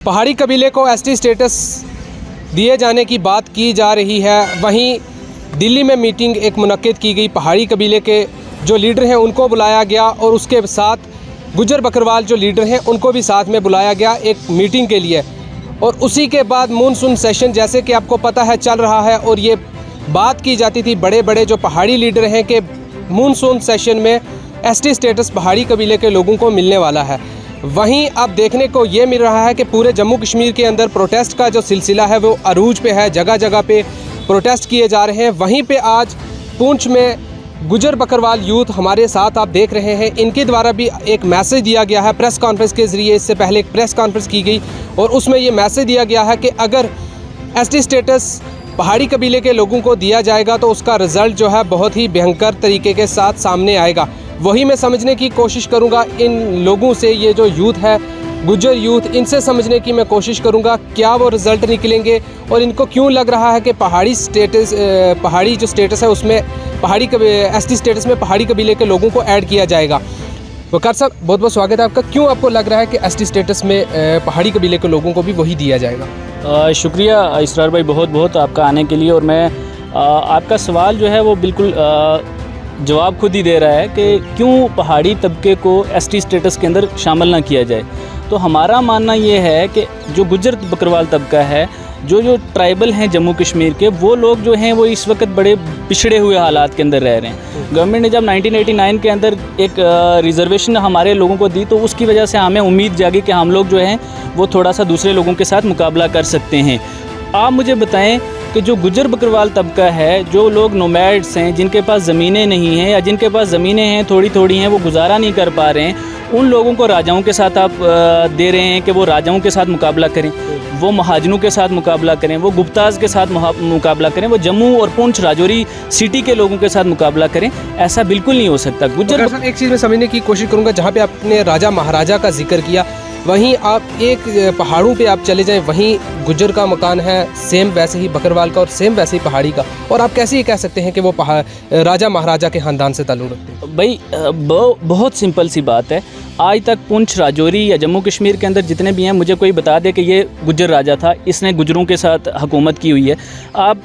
पहाड़ी कबीले को एसटी स्टेटस दिए जाने की बात की जा रही है। वहीं दिल्ली में मीटिंग एक मुनक्किद की गई। पहाड़ी कबीले के जो लीडर हैं उनको बुलाया गया और उसके साथ गुज्जर बकरवाल जो लीडर हैं उनको भी साथ में बुलाया गया एक मीटिंग के लिए। और उसी के बाद मानसून सेशन जैसे कि आपको पता है चल रहा है और ये बात की जाती थी बड़े बड़े जो पहाड़ी लीडर हैं कि मानसून सेशन में एसटी स्टेटस पहाड़ी कबीले के लोगों को मिलने वाला है। वहीं अब देखने को ये मिल रहा है कि पूरे जम्मू कश्मीर के अंदर प्रोटेस्ट का जो सिलसिला है वो अरूज पे है, जगह जगह पे प्रोटेस्ट किए जा रहे हैं। वहीं पे आज पुंछ में गुज्जर बकरवाल यूथ हमारे साथ आप देख रहे हैं, इनके द्वारा भी एक मैसेज दिया गया है प्रेस कॉन्फ्रेंस के ज़रिए। इससे पहले एक प्रेस कॉन्फ्रेंस की गई और उसमें ये मैसेज दिया गया है कि अगर एसटी स्टेटस पहाड़ी कबीले के लोगों को दिया जाएगा तो उसका रिज़ल्ट जो है बहुत ही भयंकर तरीके के साथ सामने आएगा। वही मैं समझने की कोशिश करूंगा इन लोगों से, ये जो यूथ है गुज्जर यूथ, इनसे समझने की मैं कोशिश करूंगा क्या वो रिज़ल्ट निकलेंगे और इनको क्यों लग रहा है कि पहाड़ी जो स्टेटस है उसमें एसटी स्टेटस में पहाड़ी कबीले के लोगों को ऐड किया जाएगा। वकार साहब बहुत बहुत स्वागत है आपका। क्यों आपको लग रहा है कि एसटी स्टेटस में पहाड़ी कबीले के लोगों को भी वही दिया जाएगा? शुक्रिया इसरार भाई बहुत बहुत आपका आने के लिए। और मैं आपका सवाल जो है वो बिल्कुल जवाब खुद ही दे रहा है कि क्यों पहाड़ी तबके को एसटी स्टेटस के अंदर शामिल ना किया जाए। तो हमारा मानना ये है कि जो गुज्जर बकरवाल तबका है, जो ट्राइबल हैं जम्मू कश्मीर के, वो लोग जो हैं वो इस वक्त बड़े पिछड़े हुए हालात के अंदर रह रहे हैं। गवर्नमेंट ने जब 1989 के अंदर एक रिजर्वेशन हमारे लोगों को दी तो उसकी वजह से हमें उम्मीद जागी कि हम लोग जो हैं वो थोड़ा सा दूसरे लोगों के साथ मुकाबला कर सकते हैं। आप मुझे बताएं कि जो गुज्जर बकरवाल तबका है, जो लोग नोमैड्स हैं, जिनके पास ज़मीनें नहीं हैं या जिनके पास ज़मीनें हैं थोड़ी थोड़ी हैं, वो गुजारा नहीं कर पा रहे हैं, उन लोगों को राजाओं के साथ आप दे रहे हैं कि वो राजाओं के साथ मुकाबला करें, वो महाजनों के साथ मुकाबला करें, वो गुप्ताज़ के साथ मुकाबला करें, वो जम्मू और पुंछ राजौरी सिटी के लोगों के साथ मुकाबला करें। ऐसा बिल्कुल नहीं हो सकता। गुज्जर एक चीज़ मैं समझने की कोशिश करूँगा, जहाँ पे आपने राजा महाराजा का जिक्र किया, वहीं आप एक पहाड़ों पे आप चले जाएं, वहीं गुज्जर का मकान है सेम वैसे ही बकरवाल का और सेम वैसे ही पहाड़ी का, और आप कैसे ये कह सकते हैं कि वो राजा महाराजा के ख़ानदान से ताल्लुक़ रखते हैं? भाई बहुत सिंपल सी बात है। आज तक पुंछ राजौरी या जम्मू कश्मीर के अंदर जितने भी हैं, मुझे कोई बता दे कि ये गुज्जर राजा था, इसने गुज्जरों के साथ हुकूमत की हुई है। आप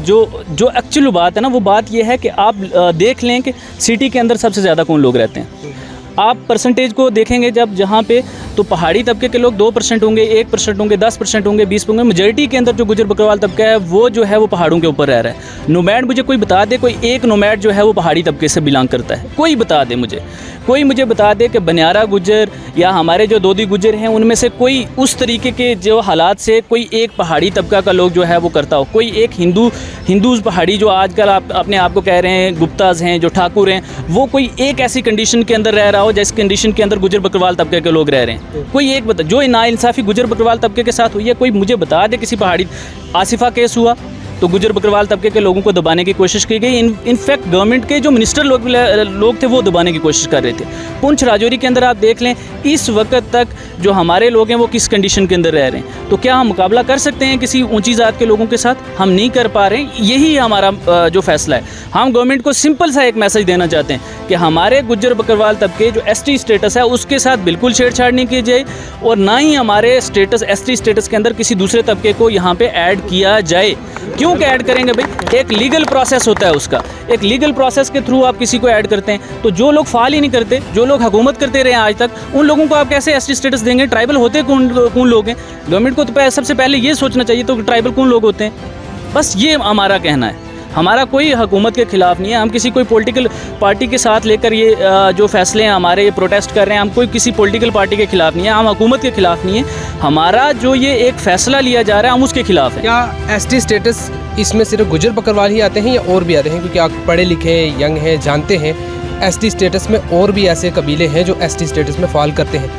जो एक्चुअल बात है ना, वो बात ये है कि आप देख लें कि सिटी के अंदर सबसे ज़्यादा कौन लोग रहते हैं। आप परसेंटेज को देखेंगे जब जहाँ पे, तो पहाड़ी तबके के लोग 2% होंगे, 1% होंगे, 10% होंगे, 20 होंगे। मेजॉरिटी के अंदर जो गुज्जर बकरवाल तबका है वो जो है वो पहाड़ों के ऊपर रह रहा है। नोमैड मुझे कोई बता दे, कोई एक नोमैड जो है वो पहाड़ी तबके से बिलोंग करता है, कोई बता दे मुझे। कोई मुझे बता दे कि बनियारा गुज्जर या हमारे जो दोदी गुज्जर हैं उनमें से कोई उस तरीके के जो हालात से कोई एक पहाड़ी तबका का लोग जो है वो करता हो। कोई एक हिंदूज़ पहाड़ी जो आजकल आप अपने आप को कह रहे हैं गुप्ताज़ हैं, जो ठाकुर हैं, वो कोई एक ऐसी कंडीशन के अंदर रह रहा हो जिस कंडीशन के अंदर गुज्जर बकरवाल तबके के लोग रह रहे हैं। कोई एक बता, जो नाइंसाफ़ी गुज्जर बकरवाल तबके के साथ हुई है, कोई मुझे बता दे। किसी पहाड़ी आसिफा केस हुआ तो गुज्जर बकरवाल तबके के लोगों को दबाने की कोशिश की गई। इनफैक्ट गवर्नमेंट के जो मिनिस्टर लोग थे वो दबाने की कोशिश कर रहे थे। पुंछ राजौरी के अंदर आप देख लें इस वक्त तक जो हमारे लोग हैं वो किस कंडीशन के अंदर रह रहे हैं। तो क्या हम मुकाबला कर सकते हैं किसी ऊंची ज़ात के लोगों के साथ? हम नहीं कर पा रहे हैं। यही हमारा जो फैसला है। हम गवर्नमेंट को सिंपल सा एक मैसेज देना चाहते हैं कि हमारे गुज्जर बकरवाल तबके जो एसटी स्टेटस है उसके साथ बिल्कुल छेड़छाड़ नहीं की जाए और ना ही हमारे एसटी स्टेटस के अंदर किसी दूसरे तबके को यहाँ पर ऐड किया जाए। क्यों कि ऐड करेंगे भाई? एक लीगल प्रोसेस होता है उसका, एक लीगल प्रोसेस के थ्रू आप किसी को ऐड करते हैं। तो जो लोग फाल ही नहीं करते, जो लोग हुकूमत करते रहे आज तक, उन लोगों को आप कैसे एसटी स्टेटस देंगे? ट्राइबल होते कौन लोग हैं? गवर्नमेंट को तो सबसे पहले ये सोचना चाहिए तो कि ट्राइबल कौन लोग होते हैं। बस ये हमारा कहना है। हमारा कोई हुकूमत के ख़िलाफ़ नहीं है। हम किसी कोई पॉलिटिकल पार्टी के साथ लेकर ये जो फैसले हैं हमारे, ये प्रोटेस्ट कर रहे हैं, हम कोई किसी पॉलिटिकल पार्टी के ख़िलाफ़ नहीं है, हम हुकूमत के ख़िलाफ़ नहीं है। हमारा जो ये एक फ़ैसला लिया जा रहा है हम उसके ख़िलाफ़ है। क्या एसटी स्टेटस इसमें सिर्फ गुज्जर बकरवाल ही आते हैं या और भी आते हैं? क्योंकि आप पढ़े लिखे यंग हैं, जानते हैं एसटी स्टेटस में और भी ऐसे कबीले हैं जो एसटी स्टेटस में फॉल करते हैं,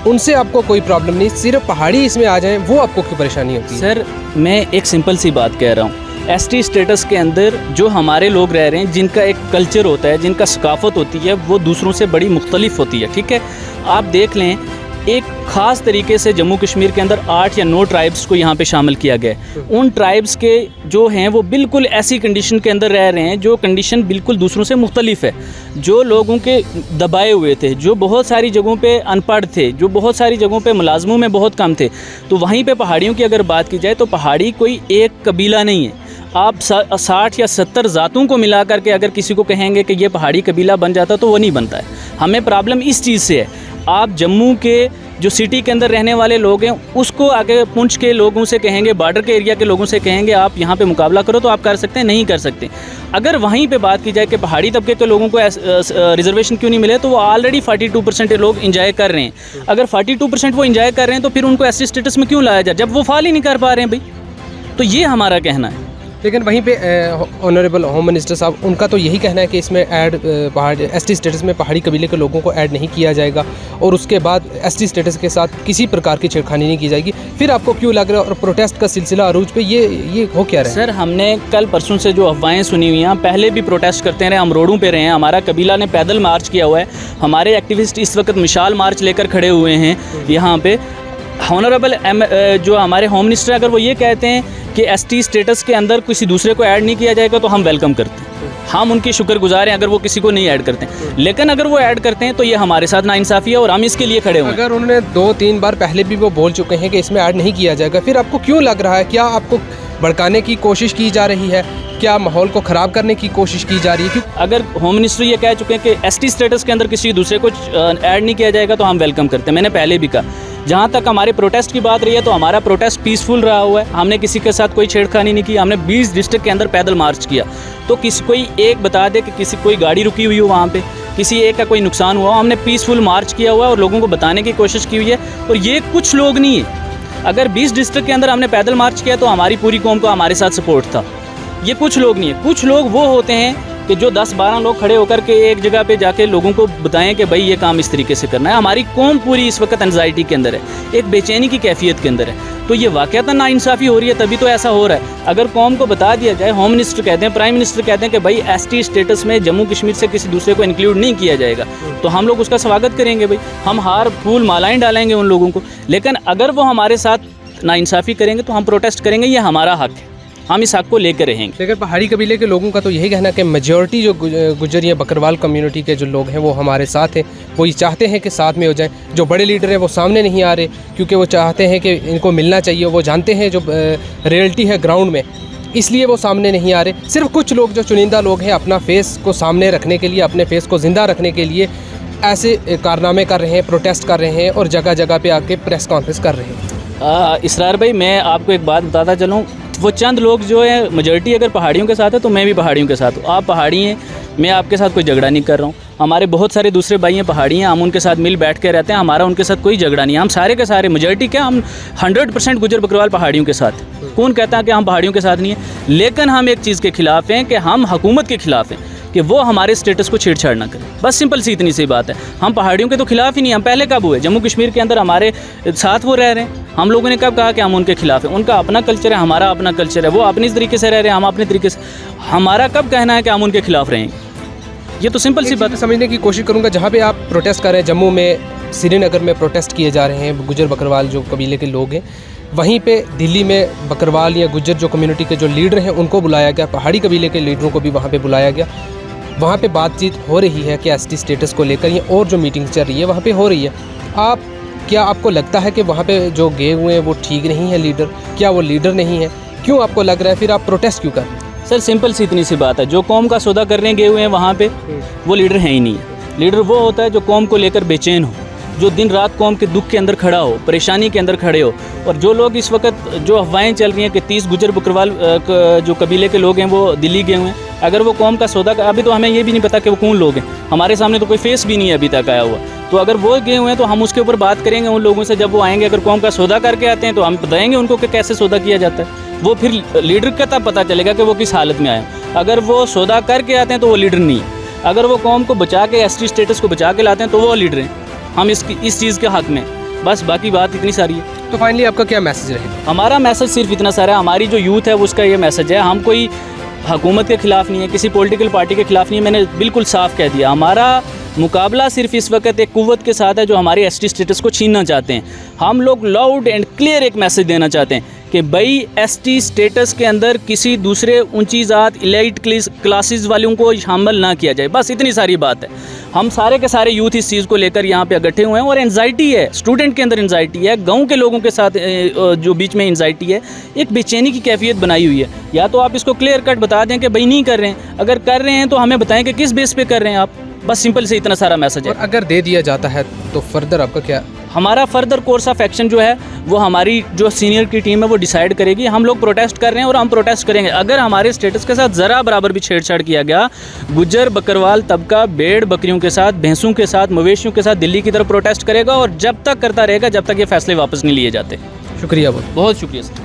उनसे आपको कोई प्रॉब्लम नहीं, सिर्फ पहाड़ी इसमें आ जाएं वो आपको क्यों परेशानी होती है? सर मैं एक सिंपल सी बात कह रहा हूँ। एसटी स्टेटस के अंदर जो हमारे लोग रह रहे हैं, जिनका एक कल्चर होता है, जिनका सकाफ़त होती है, वो दूसरों से बड़ी मुख्तलिफ होती है। ठीक है, आप देख लें एक ख़ास तरीके से जम्मू कश्मीर के अंदर 8 या 9 ट्राइब्स को यहाँ पे शामिल किया गया है। उन ट्राइब्स के जो हैं वो बिल्कुल ऐसी कंडीशन के अंदर रह रहे हैं जो कंडीशन बिल्कुल दूसरों से मुख्तलिफ है, जो लोगों के दबाए हुए थे, जो बहुत सारी जगहों पे अनपढ़ थे, जो बहुत सारी जगहों पे मुलाजमों में बहुत कम थे। तो वहीं पे पहाड़ियों की अगर बात की जाए तो पहाड़ी कोई एक कबीला नहीं है। आप 60 या 70 ज़ातों को मिला करके अगर किसी को कहेंगे कि ये पहाड़ी कबीला बन जाता तो वो नहीं बनता है। हमें प्रॉब्लम इस चीज़ से है। आप जम्मू के जो सिटी के अंदर रहने वाले लोग हैं उसको आगे पुंछ के लोगों से कहेंगे, बॉर्डर के एरिया के लोगों से कहेंगे आप यहाँ पे मुकाबला करो तो आप कर सकते हैं, नहीं कर सकते। अगर वहीं पे बात की जाए कि पहाड़ी तबके के लोगों को रिजर्वेशन क्यों नहीं मिले, तो वो ऑलरेडी 42% लोग इंजॉय कर रहे हैं। अगर 42% वो इंजॉय कर रहे हैं तो फिर उनको एसटी स्टेटस में क्यों लाया जाए जब वो फाल ही नहीं कर पा रहे हैं भाई। तो ये हमारा कहना है। लेकिन वहीं पे ऑनरेबल होम मिनिस्टर साहब, उनका तो यही कहना है कि इसमें ऐड पहाड़ एसटी स्टेटस में पहाड़ी कबीले के लोगों को ऐड नहीं किया जाएगा और उसके बाद एसटी स्टेटस के साथ किसी प्रकार की छेड़खानी नहीं की जाएगी। फिर आपको क्यों लग रहा है और प्रोटेस्ट का सिलसिला अरूज पे ये हो क्या रहा है? सर, हमने कल परसों से जो अफवाहें सुनी हुई हैं, पहले भी प्रोटेस्ट करते रहे, हम रोडों पे रहे हैं, हमारा कबीला ने पैदल मार्च किया हुआ है, हमारे एक्टिविस्ट इस वक्त मिसाल मार्च लेकर खड़े हुए हैं यहाँ पे। ऑनरेबल जो हमारे होम मिनिस्टर, अगर वो ये कहते हैं कि एसटी स्टेटस के अंदर किसी दूसरे को ऐड नहीं किया जाएगा तो हम वेलकम करते हैं, हम उनके शुक्रगुजार हैं अगर वो किसी को नहीं ऐड करते हैं। लेकिन अगर वो ऐड करते हैं तो ये हमारे साथ नाइंसाफ़ी है और हम इसके लिए खड़े हुए हैं। अगर उन्होंने 2-3 बार पहले भी वो बोल चुके हैं कि इसमें ऐड नहीं किया जाएगा, फिर आपको क्यों लग रहा है? क्या आपको भड़काने की कोशिश की जा रही है? क्या माहौल को ख़राब करने की कोशिश की जा रही है? क्यों? अगर होम मिनिस्टर ये कह चुके हैं कि एसटी स्टेटस के अंदर किसी दूसरे को ऐड नहीं किया जाएगा तो हम वेलकम करते हैं। मैंने पहले भी कहा, जहाँ तक हमारे प्रोटेस्ट की बात रही है तो हमारा प्रोटेस्ट पीसफुल रहा हुआ है, हमने किसी के साथ कोई छेड़खानी नहीं की। हमने 20 डिस्ट्रिक्ट के अंदर पैदल मार्च किया। तो किसी कोई एक बता दे कि किसी कोई गाड़ी रुकी हुई हो वहाँ पे, किसी एक का कोई नुकसान हुआ, हमने पीसफुल मार्च किया हुआ है और लोगों को बताने की कोशिश की हुई है। और ये कुछ लोग नहीं है। अगर 20 डिस्ट्रिक्ट के अंदर हमने पैदल मार्च किया तो हमारी पूरी कौम को हमारे साथ सपोर्ट था। ये कुछ लोग नहीं है। कुछ लोग वो होते हैं कि जो 10-12 लोग खड़े होकर के एक जगह पे जाके लोगों को बताएं कि भाई ये काम इस तरीके से करना है। हमारी कौम पूरी इस वक्त एंजाइटी के अंदर है, एक बेचैनी की कैफियत के अंदर है। तो ये वाक़यातन नाइंसाफ़ी हो रही है, तभी तो ऐसा हो रहा है। अगर कौम को बता दिया जाए, होम मिनिस्टर कहते हैं, प्राइम मिनिस्टर कहते हैं कि भाई एसटी स्टेटस में जम्मू कश्मीर से किसी दूसरे को इंक्लूड नहीं किया जाएगा, तो हम लोग उसका स्वागत करेंगे भाई, हम हार फूल मालाएँ डालेंगे उन लोगों को। लेकिन अगर वो हमारे साथ नाइंसाफ़ी करेंगे तो हम प्रोटेस्ट करेंगे, ये हमारा हक़ है, हम इस हक़ को लेकर रहेंगे। लेकिन पहाड़ी कबीले के लोगों का तो यही कहना है कि मेजॉरिटी जो गुजर या बकरवाल कम्युनिटी के जो लोग हैं वो हमारे साथ हैं, वो ये चाहते हैं कि साथ में हो जाए। जो बड़े लीडर हैं वो सामने नहीं आ रहे क्योंकि वो चाहते हैं कि इनको मिलना चाहिए, वो जानते हैं जो रियलिटी है ग्राउंड में, इसलिए वो सामने नहीं आ रहे। सिर्फ कुछ लोग जो चुनिंदा लोग हैं अपना फेस को सामने रखने के लिए, अपने फेस को ज़िंदा रखने के लिए ऐसे कारनामे कर रहे हैं, प्रोटेस्ट कर रहे हैं और जगह जगह पे आके प्रेस कॉन्फ्रेंस कर रहे हैं। इसरार भाई, मैं आपको एक बात बताता चलूँ, वो चंद लोग जो है मेजॉरिटी अगर पहाड़ियों के साथ है तो मैं भी पहाड़ियों के साथ हूँ। आप पहाड़ी हैं, मैं आपके साथ कोई झगड़ा नहीं कर रहा हूँ। हमारे बहुत सारे दूसरे भाई हैं पहाड़ी हैं, हम उनके साथ मिल बैठ के रहते हैं, हमारा उनके साथ कोई झगड़ा नहीं है। हम सारे के सारे मेजॉरिटी क्या, हम 100% गुजर बकरवाल पहाड़ियों के साथ। कौन कहता है कि हम पहाड़ियों के साथ नहीं है? लेकिन हम एक चीज़ के खिलाफ़ हैं कि हम हुकूमत के खिलाफ़ हैं कि वो हमारे स्टेटस को छेड़छाड़ ना करें। बस सिंपल सी इतनी सी बात है। हम पहाड़ियों के तो खिलाफ़ ही नहीं। हम पहले कब हुए? जम्मू कश्मीर के अंदर हमारे साथ वो रह रहे हैं। हम लोगों ने कब कहा कि हम उनके खिलाफ़ हैं? उनका अपना कल्चर है, हमारा अपना कल्चर है, वो अपनी तरीके से रह रहे हैं, हम अपने तरीके से। हमारा कब कहना है कि हम उनके खिलाफ़ रहेंगे? ये तो सिंपल सी बात है। समझने की कोशिश करूँगा, जहाँ पे आप प्रोटेस्ट कर रहे हैं, जम्मू में, श्रीनगर में प्रोटेस्ट किए जा रहे हैं गुजर बकरवाल जो कबीले के लोग हैं, वहीं पे दिल्ली में बकरवाल या गुजर जो कम्युनिटी के जो लीडर हैं उनको बुलाया गया, पहाड़ी कबीले के लीडरों को भी वहाँ पे बुलाया गया। वहाँ पे बातचीत हो रही है कि एसटी स्टेटस को लेकर, ये और जो मीटिंग चल रही है वहाँ पे हो रही है। क्या आपको लगता है कि वहाँ पे जो गए हुए हैं वो ठीक नहीं है लीडर? क्या वो लीडर नहीं है? क्यों आपको लग रहा है? फिर आप प्रोटेस्ट क्यों कर रहे हैं? सर, सिंपल सी इतनी सी बात है, जो कौम का सौदा करने गए हुए हैं वहाँ पे वो लीडर है ही नहीं है। लीडर वो होता है जो कौम को लेकर बेचैन हो, जो दिन रात कौम के दुख के अंदर खड़ा हो, परेशानी के अंदर खड़े हो। और जो लोग इस वक्त जो अफवाहें चल रही हैं कि 30 गुजर बकरवाल जो कबीले के लोग हैं वो दिल्ली गए हुए हैं, अगर वो कौम का सौदा, अभी तो हमें ये भी नहीं पता कि वो कौन लोग हैं, हमारे सामने तो कोई फेस भी नहीं है अभी तक आया हुआ। तो अगर वो गए हुए हैं तो हम उसके ऊपर बात करेंगे उन लोगों से। जब वो आएंगे, अगर कौम का सौदा करके आते हैं तो हम बताएंगे उनको कि कैसे सौदा किया जाता है। वो फिर लीडर का तब पता चलेगा कि वो किस हालत में आए। अगर वो सौदा करके आते हैं तो वो लीडर नहीं है। अगर वो कौम को बचा के, एसटी स्टेटस को बचा के लाते हैं तो वो लीडर हैं। हम इस चीज़ के हक़ में, बस बाकी बात इतनी सारी है। तो फाइनली आपका क्या मैसेज रहेगा? हमारा मैसेज सिर्फ इतना सारा है, हमारी जो यूथ है उसका ये मैसेज है, हम कोई हुकूमत के ख़िलाफ़ नहीं है, किसी पॉलिटिकल पार्टी के ख़िलाफ़ नहीं है। मैंने बिल्कुल साफ़ कह दिया, हमारा मुकाबला सिर्फ इस वक्त एक कुव्वत के साथ है जो हमारे एसटी स्टेटस को छीनना चाहते हैं। हम लोग लाउड एंड क्लियर एक मैसेज देना चाहते हैं कि भाई एसटी स्टेटस के अंदर किसी दूसरे ऊंची ज़ात इलाइट क्लासेस वालों को शामिल ना किया जाए, बस इतनी सारी बात है। हम सारे के सारे यूथ इस चीज़ को लेकर यहाँ पे इकट्ठे हुए हैं और एंजाइटी है, स्टूडेंट के अंदर एंजाइटी है, गांव के लोगों के साथ जो बीच में एंजाइटी है, एक बेचैनी की कैफियत बनाई हुई है। या तो आप इसको क्लियर कट बता दें कि भाई नहीं कर रहे हैं, अगर कर रहे हैं तो हमें बताएं कि किस बेस पे कर रहे हैं आप, बस सिंपल से इतना सारा मैसेज है। और अगर दे दिया जाता है तो फर्दर आपका क्या? हमारा फर्दर कोर्स ऑफ एक्शन जो है वो हमारी जो सीनियर की टीम है वो डिसाइड करेगी। हम लोग प्रोटेस्ट कर रहे हैं और हम प्रोटेस्ट करेंगे। अगर हमारे स्टेटस के साथ ज़रा बराबर भी छेड़छाड़ किया गया, गुज्जर बकरवाल तबका भेड़ बकरियों के साथ, भैंसों के साथ, मवेशियों के साथ दिल्ली की तरफ प्रोटेस्ट करेगा और जब तक करता रहेगा जब तक ये फैसले वापस नहीं लिए जाते। शुक्रिया बहुत। बहुत शुक्रिया सर।